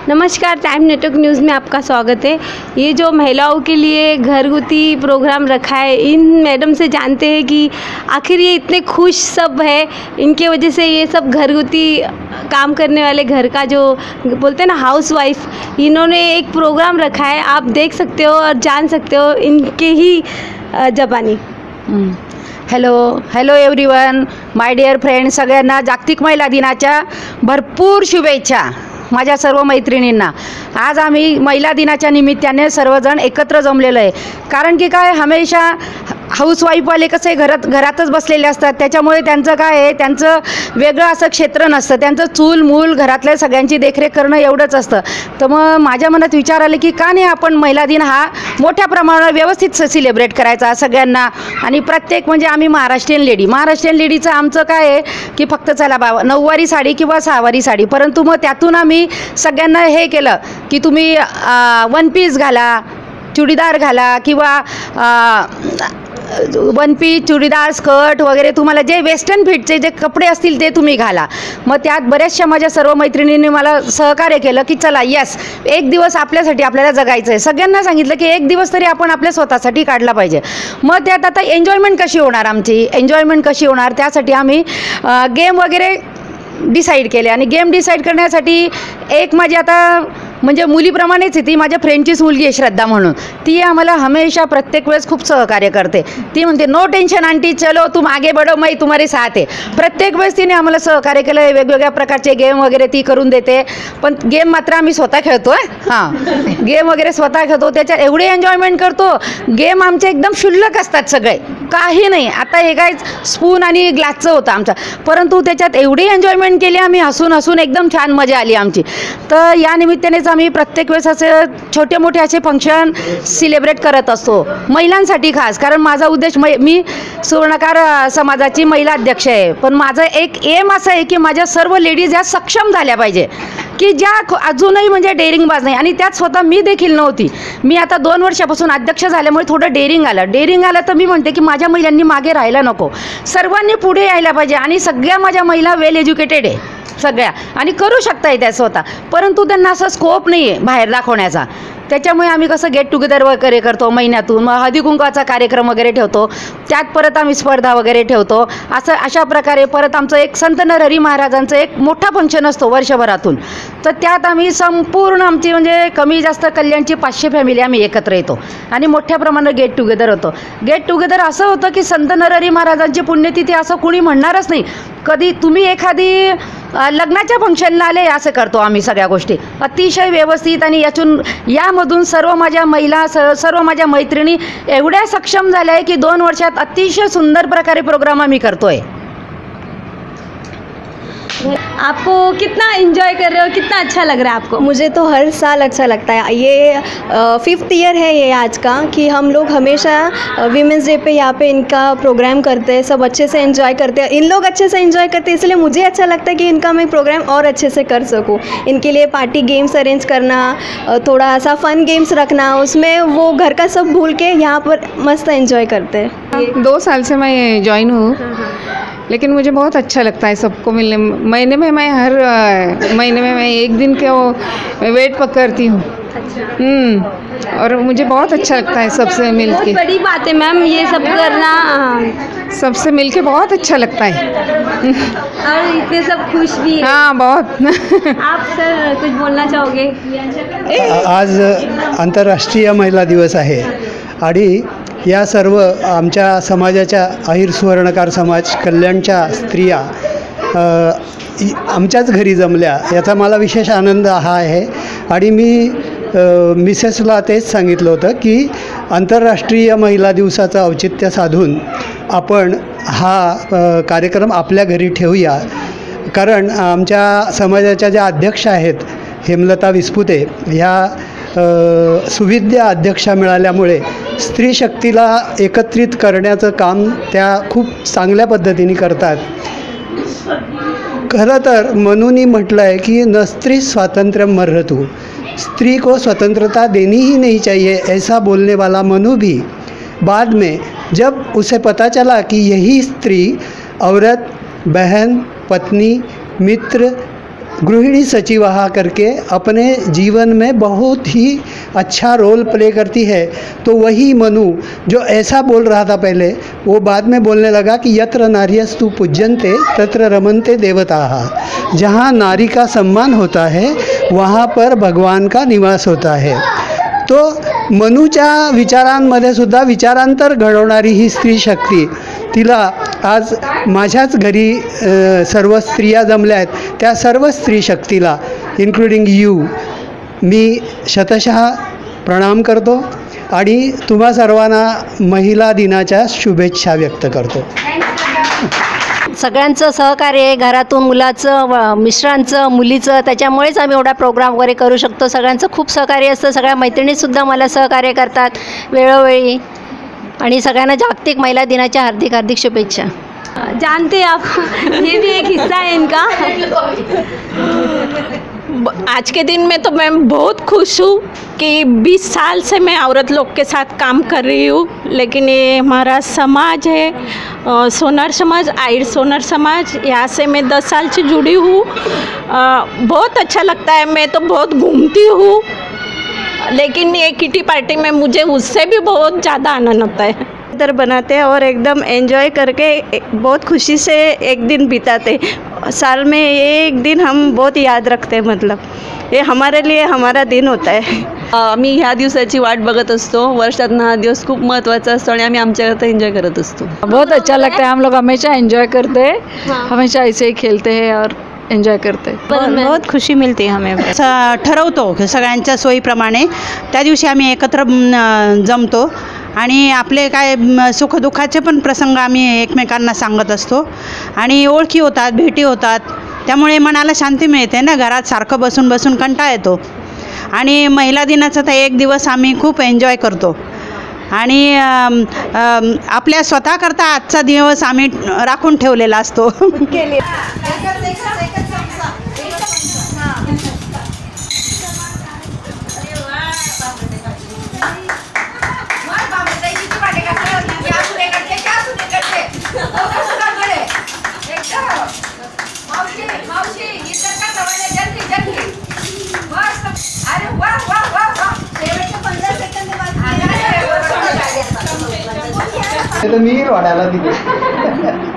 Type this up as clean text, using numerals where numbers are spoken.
नमस्कार, time network news में आपका स्वागत है। ये जो महिलाओं के लिए घरगुती प्रोग्राम रखा है, इन मैडम से जानते हैं कि आखिर ये इतने खुश सब है, इनके वजह से ये सब घरगुती काम करने वाले घर का जो बोलते हैं ना हाउस वाइफ, इन्होंने एक प्रोग्राम रखा है। आप देख सकते हो और जान सकते हो इनके ही जबानी। Hello everyone, my dear friend, सगळ्यांना जागतिक महिला दिनाच्या भरपूर शुभेच्छा माझ्या सर्व मैत्रिणींना। आज आम्ही महिला दिनाच्या निमित्ताने सर्वजण एकत्र जमलेलो आहे। कारण की काय, हमेशा हाऊसवाईफवाले कसे घरातच बसलेले असतात, त्याच्यामुळे त्यांचं काय आहे, त्यांचं वेगळं असं क्षेत्र नसतं, त्यांचं चूल मूल घरातल्या सगळ्यांची देखरेख करणं एवढंच असतं। तर मग माझ्या मनात विचार आले की का नाही आपण महिला दिन हा मोठ्या प्रमाणावर व्यवस्थित सेलिब्रेट करायचा सगळ्यांना। आणि प्रत्येक म्हणजे आम्ही महाराष्ट्रीयन लेडीचं आमचं काय आहे की फक्त चला बाबा नऊवारी साडी किंवा सहावारी साडी, परंतु मग त्यातून आम्ही सगळ्यांना हे केलं की तुम्ही वन पीस घाला, चुडीदार घाला किंवा वन पीस चुडीदार स्कर्ट वगैरे, तुम्हाला जे वेस्टर्न फिटचे जे कपडे असतील ते तुम्ही घाला। मग त्यात बऱ्याचशा माझ्या सर्व मैत्रिणींनी मला सहकार्य केलं की चला यस, एक दिवस आपल्यासाठी आपल्याला जगायचं आहे। सगळ्यांना सांगितलं की एक दिवस तरी आपण आपल्या स्वतःसाठी काढला पाहिजे। मग त्यात आता एन्जॉयमेंट कशी होणार, त्यासाठी आम्ही गेम वगैरे डिसाईड केले। आणि गेम डिसाईड करण्यासाठी एक माझी आता म्हणजे मुलीप्रमाणेच आहे, ती माझ्या फ्रेंडचीच मुलगी आहे श्रद्धा म्हणून, ती आम्हाला हमेशा प्रत्येक वेळेस खूप सहकार्य करते। ती म्हणते नो टेन्शन आंटी, चलो तुम आगे बढ़ो, मैं तुम्हारे साथ है। प्रत्येक वेळेस तिने आम्हाला सहकार्य केलं। वेगवेगळ्या प्रकारचे गेम वगैरे ती करून देते, पण गेम मात्र आम्ही स्वतः खेळतो हां, गेम वगैरे स्वतः खेळतो, त्याच्यात एवढे एन्जॉयमेंट करतो। गेम आमचे एकदम क्षुल्लक असतात सगळे, काही नाही। आता हे काय स्पून आणि ग्लासचं होतं आमचं, परंतु त्याच्यात एवढी एन्जॉयमेंट केली आम्ही, हसून एकदम छान मजा आली आमची। तर या निमित्तानेच आम्ही प्रत्येक वेळेस असे छोटे मोठे असे फंक्शन सेलिब्रेट करत असतो महिलांसाठी खास। कारण माझा उद्देश, मी सुवर्णकार समाजाची महिला अध्यक्ष आहे, पण माझं एक एम असं आहे की माझ्या सर्व लेडीज या सक्षम झाल्या पाहिजे, की ज्या अजूनही म्हणजे डेअरिंगबाज नाही। आणि त्यात स्वतः मी देखील नव्हती। मी आता 2 वर्षापासून अध्यक्ष झाल्यामुळे थोडं डेअरिंग आलं, तर मी म्हणते की माझ्या महिलांनी मागे राहायला नको, सर्वांनी पुढे यायला पाहिजे। आणि सगळ्या माझ्या महिला वेल एज्युकेटेड आहे सगळ्या, आणि करू शकता त्या स्वतः, परंतु त्यांना असं स्कोप नाही आहे बाहेर दाखवण्याचा। त्याच्यामुळे आम्ही कसं गेट टुगेदर वगैरे करतो महिन्यातून, मग हळदी कुंकवाचा कार्यक्रम वगैरे ठेवतो, त्यात परत आम्ही स्पर्धा वगैरे ठेवतो। अशा प्रकारे परत आमचं एक संत नरहरी महाराजांचं एक मोठा फंक्शन असतो वर्षभरातून, तर त्यात आम्ही संपूर्ण आमची म्हणजे कमी जास्त कल्याणची 500 फॅमिली आम्ही एकत्र येतो आणि मोठ्या प्रमाणात गेट टुगेदर होतं। गेट टुगेदर असं होतं की संत नरहरी महाराजांची पुण्यतिथी असं कुणी म्हणणारच नाही। कधी तुम्ही एखादी लग्नाच्या फंक्शनला आले असं करतो आम्ही सगळ्या गोष्टी अतिशय व्यवस्थित। आणि यामधून सर्व माझ्या महिला सर्व माझ्या मैत्रिणी एवढ्या सक्षम झाल्या आहे की 2 वर्षात अतिशय सुंदर प्रकारे प्रोग्राम आम्ही करतोय। आपको कितना एंजॉय कर रहे हो, कितना अच्छा लग रहा है आपको? मुझे तो हर साल अच्छा लगता है। ये 5th ईयर है ये आज का, कि हम लोग हमेशा वीमेंस डे पे यहाँ पे इनका प्रोग्राम करते हैं, सब अच्छे से एंजॉय करते हैं, इन लोग अच्छे से एंजॉय करते हैं, इसलिए मुझे अच्छा लगता है कि इनका मैं प्रोग्राम और अच्छे से कर सकूँ। इनके लिए पार्टी गेम्स अरेंज करना, थोड़ा सा फन गेम्स रखना, उसमें वो घर का सब भूल के यहाँ पर मस्त एंजॉय करते हैं। 2 साल से मैं ज्वाइन हूँ, लेकिन मुझे बहुत अच्छा लगता है सबको मिलने। महीने में मैं हर महीने में मैं एक दिन के वो वेट पकड़ती हूँ। और मुझे बहुत अच्छा लगता है सबसे मिलके। बहुत बड़ी बात है मैम ये सब करना, सबसे मिलके बहुत अच्छा लगता है। और इतने सब खुश भी है। हाँ बहुत। आप सर कुछ बोलना चाहोगे? आज आंतरराष्ट्रीय महिला दिवस आहे आणि या सर्व आमच्या समाजाच्या अहिर सुवर्णकार समाज कल्याणच्या स्त्रिया आमच्याच घरी जमल्या, याचा मला विशेष आनंद हा आहे। आणि मी मिसेसला तेच सांगितलं होतं की आंतरराष्ट्रीय महिला दिवसाचं औचित्य साधून आपण हा कार्यक्रम आपल्या घरी ठेवूया। कारण आमच्या समाजाच्या ज्या अध्यक्ष आहेत हेमलता विस्पुते, ह्या सुविद्य अध्यक्षा मिळाल्यामुळे स्त्री शक्तीला एकत्रित करण्याचं काम त्या खूप चांगल्या पद्धतीने करतात। खरं तर मनूनी म्हटलं आहे की न स्त्री स्वातंत्र्यम मर्हतु, स्त्री को स्वतंत्रता देनी ही नहीं चाहिए, ऐसा बोलने वाला मनु भी बाद में जब उसे पता चला कि यही स्त्री औरत, बहन, पत्नी, मित्र गृहिणी सचिवाहा करके अपने जीवन में बहुत ही अच्छा रोल प्ले करती है। तो वही मनु जो ऐसा बोल रहा था पहले, वो बाद में बोलने लगा कि यत्र नार्यस्तु पूज्यन्ते तत्र रमन्ते देवताः। जहाँ नारी का सम्मान होता है वहाँ पर भगवान का निवास होता है। तो मनूच्या विचारांमध्ये सुद्धा विचारांतर घडवणारी ही स्त्री शक्ती, तिला आज माझ्याच घरी सर्व स्त्रिया जमल्या आहेत, त्या सर्व स्त्री शक्तीला इन्क्लुडिंग यू मी शतशः प्रणाम करतो आणि तुम्हा सर्वांना महिला दिनाच्या शुभेच्छा व्यक्त करतो। सगळ्यांचं सहकार्य आहे, घरातून मुलाचं, मिस्टरांचं, मुलीचं, त्याच्यामुळेच आम्ही एवढा प्रोग्राम वगैरे करू शकतो। सगळ्यांचं खूप सहकार्य असतं, सगळ्या मैत्रिणीसुद्धा मला सहकार्य करतात वेळोवेळी, आणि सगळ्यांना जागतिक महिला दिनाच्या हार्दिक हार्दिक शुभेच्छा। जानते आप ये भी एक हिस्सा है इनका। आज के दिन में तो मैं बहुत खुश हूँ कि 20 साल से मैं औरत लोग के साथ काम कर रही हूँ, लेकिन ये हमारा समाज है सोनार समाज, आइर सोनार समाज, यहाँ से मैं 10 साल से जुड़ी हूँ। बहुत अच्छा लगता है। मैं तो बहुत घूमती हूँ, लेकिन ये किटी पार्टी में मुझे उससे भी बहुत ज़्यादा आनंद होता है। इधर बनाते हैं और एकदम एंजॉय करके बहुत खुशी से एक दिन बिताते। साल में ये एक दिन हम बहुत याद रखते हैं, मतलब ये हमारे लिए हमारा दिन होता है। आम्ही ह्या दिवसाची वाट बघत असतो। वर्षातनं हा दिवस खूप महत्त्वाचा असतो आणि आम्ही आमच्याकरता एंजॉय करत असतो। बहुत अच्छा लगता है, हम लोग हमेशा एंजॉय करते हैं, हमेशा ऐसे ही खेलते हैं और एंजॉय करते हैं। बहुत खुशी मिलती है हमें। ठरवतो सगळ्यांच्या सोयीप्रमाणे त्या दिवशी आम्ही एकत्र जमतो आणि आपले काय सुखदुःखाचे पण प्रसंग आम्ही एकमेकांना सांगत असतो आणि ओळखी होतात, भेटी होतात, त्यामुळे मनाला शांती मिळते ना। घरात सारखं बसून बसून कंटाळा येतो आणि महिला दिनाचा तर एक दिवस आम्ही खूप एन्जॉय करतो आणि आपल्या स्वतःकरता आजचा दिवस आम्ही राखून ठेवलेला असतो। मी वाढायला तिथे